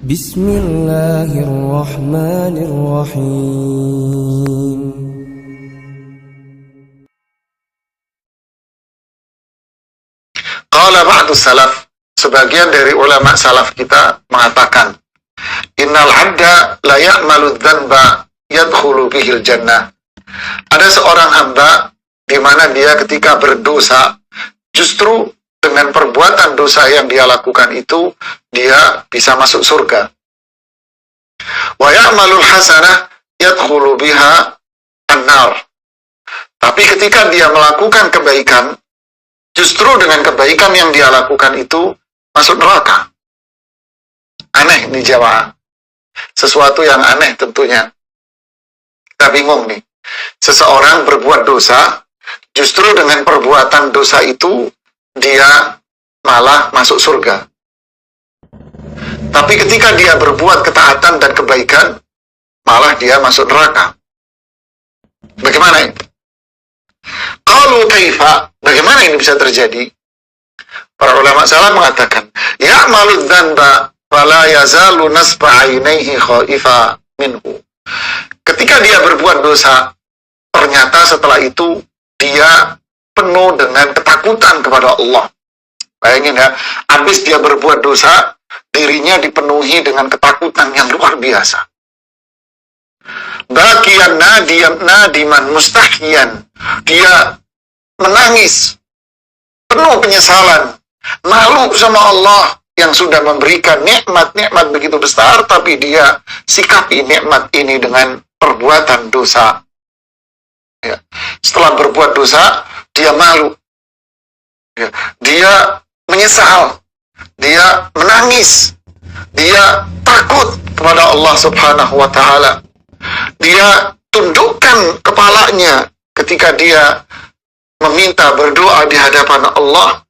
Bismillahirrahmanirrahim. Qala ba'du salaf, sebagian dari ulama salaf kita mengatakan, innal 'abda la ya'malu dzanba yadkhulu bihil jannah. Ada seorang hamba di mana dia ketika berdosa, justru dengan perbuatan dosa yang dia lakukan itu, dia bisa masuk surga. Wa ya'malul hasanah yadkhulu biha an-nar. Tapi ketika dia melakukan kebaikan, justru dengan kebaikan yang dia lakukan itu masuk neraka. Aneh nih jamaah. Sesuatu yang aneh tentunya. Kita bingung nih. Seseorang berbuat dosa, justru dengan perbuatan dosa itu dia malah masuk surga. Tapi ketika dia berbuat ketaatan dan kebaikan, malah dia masuk neraka. Bagaimana ini? Qalu kaifa? Bagaimana ini bisa terjadi? Para ulama salaf mengatakan, ya'malu dzanba fala yazalu nasba 'ainaihi khaifa minhu. Ketika dia berbuat dosa, ternyata setelah itu dia penuh dengan ketakutan kepada Allah. Bayangin ya, habis dia berbuat dosa, dirinya dipenuhi dengan ketakutan yang luar biasa. Bakiyan nadiman mustahyian. Dia menangis, penuh penyesalan, malu sama Allah yang sudah memberikan nikmat-nikmat begitu besar, tapi dia sikapi nikmat ini dengan perbuatan dosa. Ya. Setelah berbuat dosa, dia malu. Ya. Dia menyesal. Dia menangis. Dia takut kepada Allah Subhanahu wa Ta'ala. Dia tundukkan kepalanya ketika dia meminta berdoa di hadapan Allah.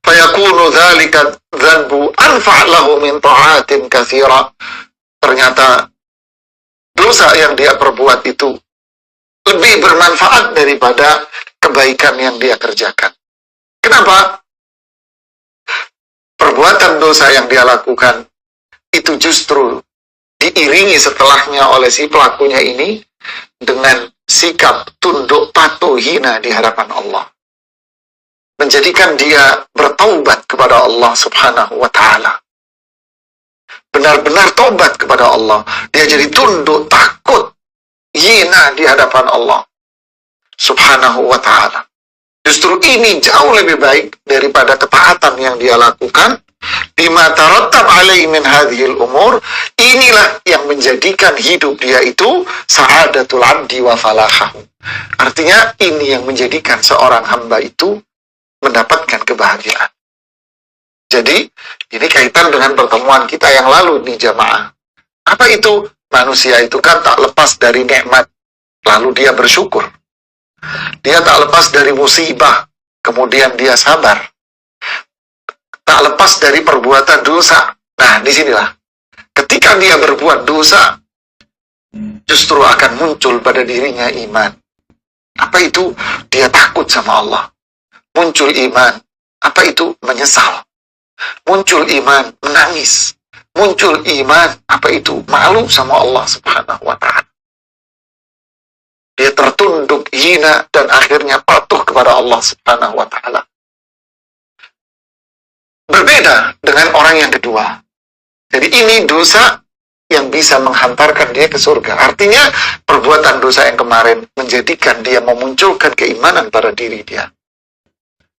Fayakunu dzalika dzanbu anfa' lahu min ta'atin katsira. Ternyata dosa yang dia perbuat itu lebih bermanfaat daripada kebaikan yang dia kerjakan. Kenapa? Perbuatan dosa yang dia lakukan itu justru diiringi setelahnya oleh si pelakunya ini dengan sikap tunduk patuh hina di hadapan Allah. Menjadikan dia bertaubat kepada Allah Subhanahu wa Ta'ala. Benar-benar taubat kepada Allah. Dia jadi tunduk, takut, hina di hadapan Allah Subhanahu wa Ta'ala. Justru ini jauh lebih baik daripada ketaatan yang dia lakukan. Bima tarattab alaihi min hadhil umur. Inilah yang menjadikan hidup dia itu sa'adatul abdi wa falahahu. Artinya ini yang menjadikan seorang hamba itu mendapatkan kebahagiaan. Jadi ini kaitan dengan pertemuan kita yang lalu nih jamaah. Apa itu? Manusia itu kan tak lepas dari nikmat, lalu dia bersyukur. Dia tak lepas dari musibah, kemudian dia sabar. Tak lepas dari perbuatan dosa. Nah, disinilah. Ketika dia berbuat dosa, justru akan muncul pada dirinya iman. Apa itu? Dia takut sama Allah. Muncul iman. Apa itu? Menyesal. Muncul iman, menangis. Muncul iman, apa itu? Malu sama Allah Subhanahu wa Ta'ala. Dia tertunduk, hina, dan akhirnya patuh kepada Allah Subhanahu wa Ta'ala. Berbeda dengan orang yang kedua. Jadi ini dosa yang bisa menghantarkan dia ke surga. Artinya perbuatan dosa yang kemarin menjadikan dia memunculkan keimanan pada diri dia.